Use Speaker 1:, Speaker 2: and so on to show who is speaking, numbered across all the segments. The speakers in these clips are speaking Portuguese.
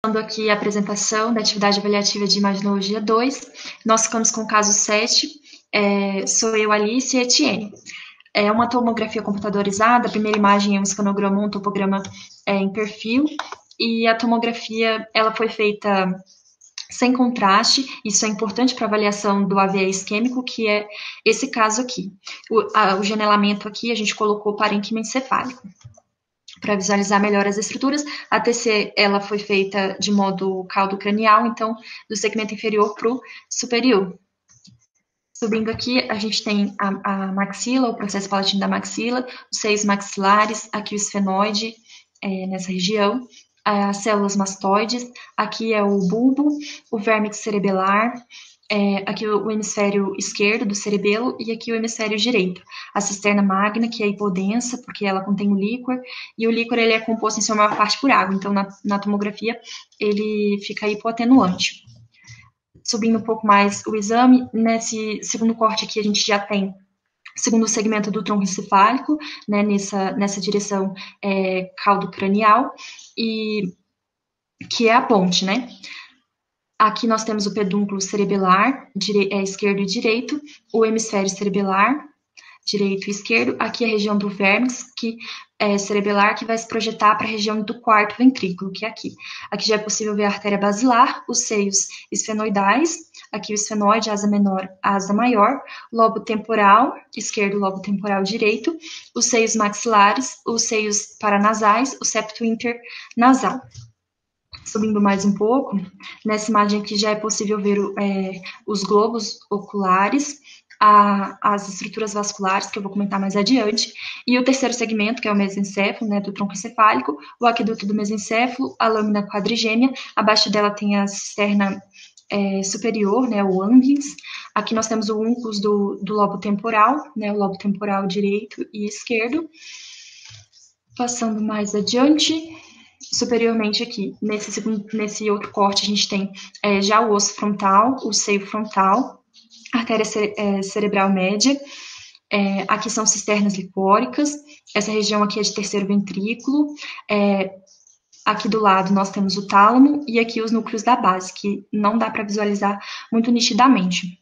Speaker 1: Aqui a apresentação da atividade avaliativa de imaginologia 2, nós ficamos com o caso 7, sou eu, Alice e Etienne. É uma tomografia computadorizada, a primeira imagem é um escanograma, um topograma em perfil, e a tomografia ela foi feita sem contraste, isso é importante para avaliação do AVE isquêmico, que é esse caso aqui. O gemelamento aqui a gente colocou parênquima encefálico. Para visualizar melhor as estruturas, a TC ela foi feita de modo caldo cranial, então do segmento inferior para o superior. Subindo aqui, a gente tem a maxila, o processo palatino da maxila, os seios maxilares, aqui o esfenoide nessa região, as células mastoides, aqui é o bulbo, o vérmix cerebelar, aqui o hemisfério esquerdo do cerebelo e aqui o hemisfério direito. A cisterna magna, que é hipodensa, porque ela contém o líquor, e o líquor ele é composto em sua maior parte por água, então na tomografia ele fica hipoatenuante. Subindo um pouco mais o exame, nesse segundo corte aqui a gente já tem segundo segmento do tronco encefálico, né, nessa direção caldo cranial, e que é a ponte, né? Aqui nós temos o pedúnculo cerebelar, esquerdo e direito, o hemisfério cerebelar, direito e esquerdo, aqui a região do vérmix, que é cerebelar, que vai se projetar para a região do quarto ventrículo, que é aqui. Aqui já é possível ver a artéria basilar, os seios esfenoidais, aqui o esfenoide, asa menor, asa maior, lobo temporal, esquerdo, lobo temporal direito, os seios maxilares, os seios paranasais, o septo internasal. Subindo mais um pouco, nessa imagem aqui já é possível ver os globos oculares, as estruturas vasculares, que eu vou comentar mais adiante, e o terceiro segmento, que é o mesencéfalo, né, do tronco encefálico, o aqueduto do mesencéfalo, a lâmina quadrigêmea, abaixo dela tem a cisterna superior, né, o ambens. Aqui nós temos o uncus do lobo temporal, né, o lobo temporal direito e esquerdo. Passando mais adiante, superiormente aqui, nesse outro corte, a gente tem já o osso frontal, o seio frontal, artéria cerebral média, aqui são cisternas lipóricas, essa região aqui é de terceiro ventrículo, aqui do lado nós temos o tálamo e aqui os núcleos da base, que não dá para visualizar muito nitidamente.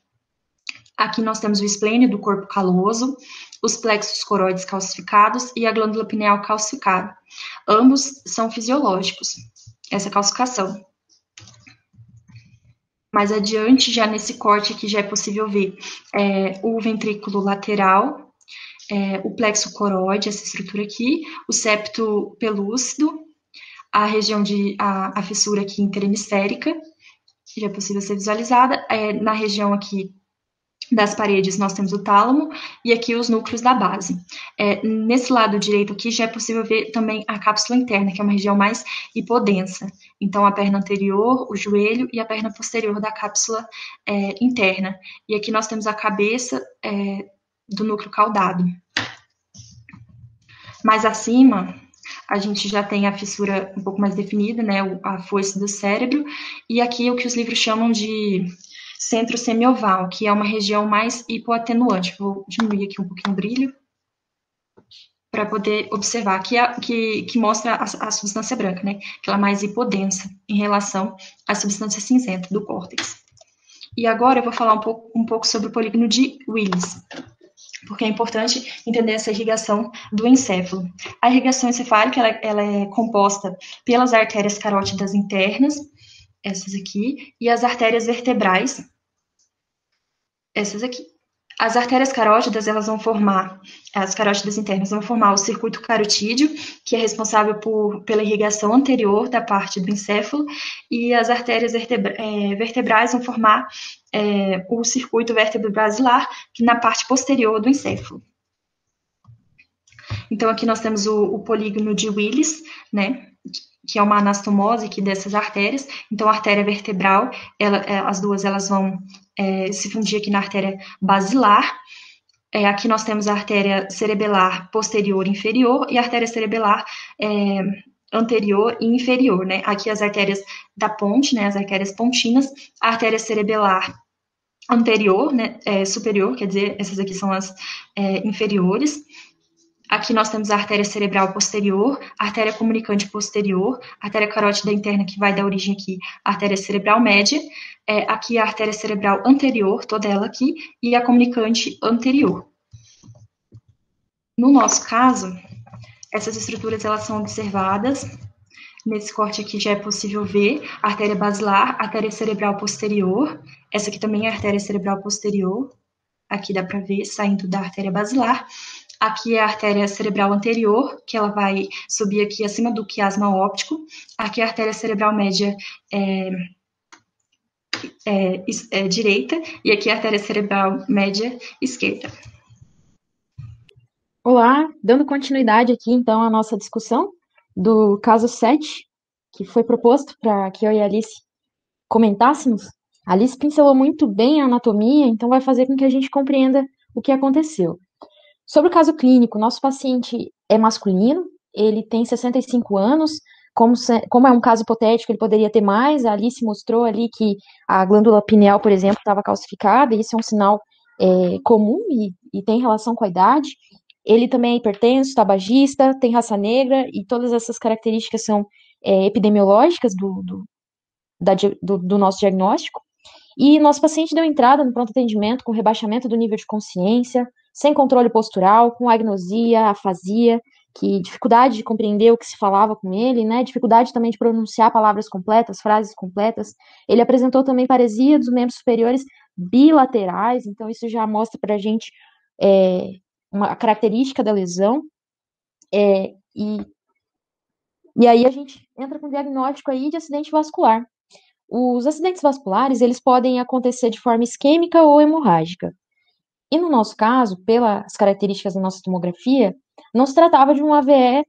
Speaker 1: Aqui nós temos o esplênio do corpo caloso, os plexos coroides calcificados e a glândula pineal calcificada. Ambos são fisiológicos, essa calcificação. Mais adiante, já nesse corte aqui, já é possível ver o ventrículo lateral, o plexo coroide, essa estrutura aqui, o septo pelúcido, a região a fissura aqui interhemisférica, já é possível ser visualizada. Na região aqui das paredes nós temos o tálamo e aqui os núcleos da base. Nesse lado direito aqui já é possível ver também a cápsula interna, que é uma região mais hipodensa. Então a perna anterior, o joelho e a perna posterior da cápsula interna. E aqui nós temos a cabeça do núcleo caudado. Mais acima, a gente já tem a fissura um pouco mais definida, né, a foice do cérebro, e aqui o que os livros chamam de centro semioval, que é uma região mais hipoatenuante. Vou diminuir aqui um pouquinho o brilho para poder observar que mostra a substância branca, né? Que ela é mais hipodensa em relação à substância cinzenta do córtex. E agora eu vou falar um pouco sobre o polígono de Willis, porque é importante entender essa irrigação do encéfalo. A irrigação encefálica ela é composta pelas artérias carótidas internas, essas aqui, e as artérias vertebrais, essas aqui. As artérias carótidas, elas vão formar, as carótidas internas vão formar o circuito carotídeo, que é responsável pela irrigação anterior da parte do encéfalo, e as artérias vertebrais vão formar o circuito vértebro-basilar, que na parte posterior do encéfalo. Então, aqui nós temos o polígono de Willis, né, que é uma anastomose aqui dessas artérias. Então, a artéria vertebral, as duas elas vão se fundir aqui na artéria basilar. Aqui nós temos a artéria cerebelar posterior e inferior e a artéria cerebelar anterior e inferior, né? Aqui as artérias da ponte, né, as artérias pontinas, a artéria cerebelar anterior, né, superior, quer dizer, essas aqui são as inferiores. Aqui nós temos a artéria cerebral posterior, a artéria comunicante posterior, a artéria carótida interna, que vai dar origem aqui à artéria cerebral média, aqui a artéria cerebral anterior, toda ela aqui, e a comunicante anterior. No nosso caso, essas estruturas elas são observadas. Nesse corte aqui já é possível ver a artéria basilar, a artéria cerebral posterior. Essa aqui também é a artéria cerebral posterior. Aqui dá para ver saindo da artéria basilar. Aqui é a artéria cerebral anterior, que ela vai subir aqui acima do quiasma óptico. Aqui é a artéria cerebral média direita, e aqui é a artéria cerebral média esquerda.
Speaker 2: Olá, dando continuidade aqui então à nossa discussão do caso 7, que foi proposto para que eu e a Alice comentássemos. A Alice pincelou muito bem a anatomia, então vai fazer com que a gente compreenda o que aconteceu. Sobre o caso clínico, nosso paciente é masculino, ele tem 65 anos, como é um caso hipotético, ele poderia ter mais. A Alice mostrou ali que a glândula pineal, por exemplo, estava calcificada, e isso é um sinal comum e tem relação com a idade. Ele também é hipertenso, tabagista, tem raça negra, e todas essas características são epidemiológicas do nosso diagnóstico. E nosso paciente deu entrada no pronto atendimento com rebaixamento do nível de consciência, sem controle postural, com agnosia, afasia, que dificuldade de compreender o que se falava com ele, né? Dificuldade também de pronunciar palavras completas, frases completas. Ele apresentou também paresia dos membros superiores bilaterais, então isso já mostra para a gente uma característica da lesão. E aí a gente entra com o diagnóstico aí de acidente vascular. Os acidentes vasculares, eles podem acontecer de forma isquêmica ou hemorrágica. E no nosso caso, pelas características da nossa tomografia, não se tratava de um AVE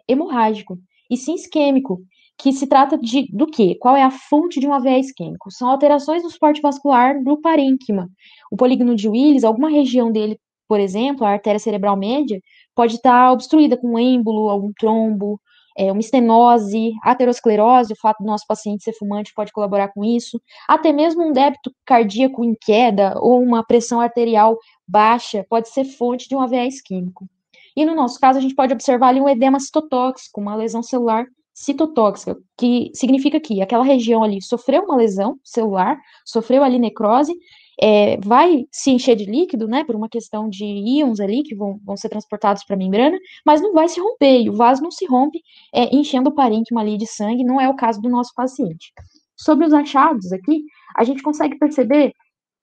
Speaker 2: hemorrágico, e sim isquêmico, que se trata do quê? Qual é a fonte de um AVE isquêmico? São alterações no suporte vascular do parênquima. O polígono de Willis, alguma região dele, por exemplo, a artéria cerebral média, pode estar obstruída com um êmbolo, algum trombo, uma estenose, aterosclerose, o fato do nosso paciente ser fumante pode colaborar com isso, até mesmo um débito cardíaco em queda ou uma pressão arterial baixa pode ser fonte de um AVE isquêmico. E no nosso caso, a gente pode observar ali um edema citotóxico, uma lesão celular citotóxica, que significa que aquela região ali sofreu uma lesão celular, sofreu ali necrose, vai se encher de líquido, né, por uma questão de íons ali que vão ser transportados para a membrana, mas não vai se romper, e o vaso não se rompe enchendo o parênquima ali de sangue, não é o caso do nosso paciente. Sobre os achados aqui, a gente consegue perceber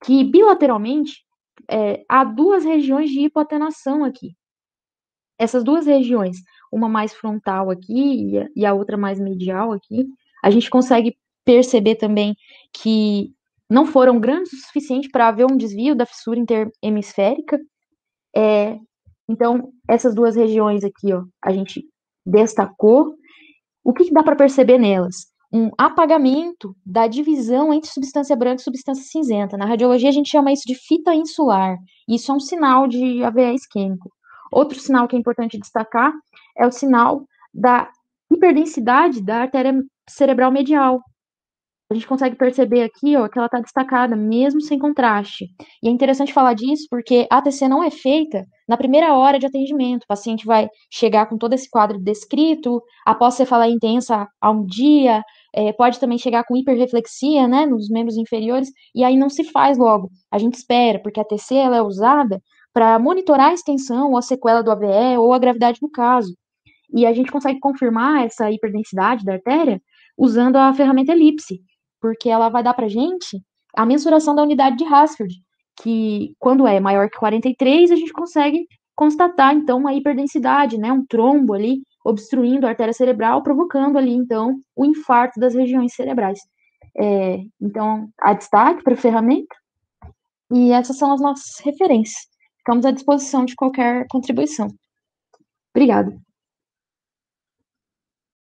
Speaker 2: que bilateralmente há duas regiões de hipoatenação aqui. Essas duas regiões, uma mais frontal aqui e a outra mais medial aqui, a gente consegue perceber também que não foram grandes o suficiente para haver um desvio da fissura interhemisférica. Então, essas duas regiões aqui, ó, a gente destacou. O que dá para perceber nelas? Um apagamento da divisão entre substância branca e substância cinzenta. Na radiologia, a gente chama isso de fita insular. Isso é um sinal de AVE isquêmico. Outro sinal que é importante destacar é o sinal da hiperdensidade da artéria cerebral medial. A gente consegue perceber aqui, ó, que ela está destacada, mesmo sem contraste. E é interessante falar disso porque a ATC não é feita na primeira hora de atendimento. O paciente vai chegar com todo esse quadro descrito, após cefaleia intensa há um dia, pode também chegar com hiperreflexia, né, nos membros inferiores, e aí não se faz logo. A gente espera, porque a ATC ela é usada para monitorar a extensão ou a sequela do AVE ou a gravidade do caso. E a gente consegue confirmar essa hiperdensidade da artéria usando a ferramenta elipse, porque ela vai dar para a gente a mensuração da unidade de Hansford, que quando é maior que 43, a gente consegue constatar, então, uma hiperdensidade, né, um trombo ali, obstruindo a artéria cerebral, provocando ali, então, o infarto das regiões cerebrais. Então, há destaque para a ferramenta, e essas são as nossas referências. Ficamos à disposição de qualquer contribuição. Obrigada.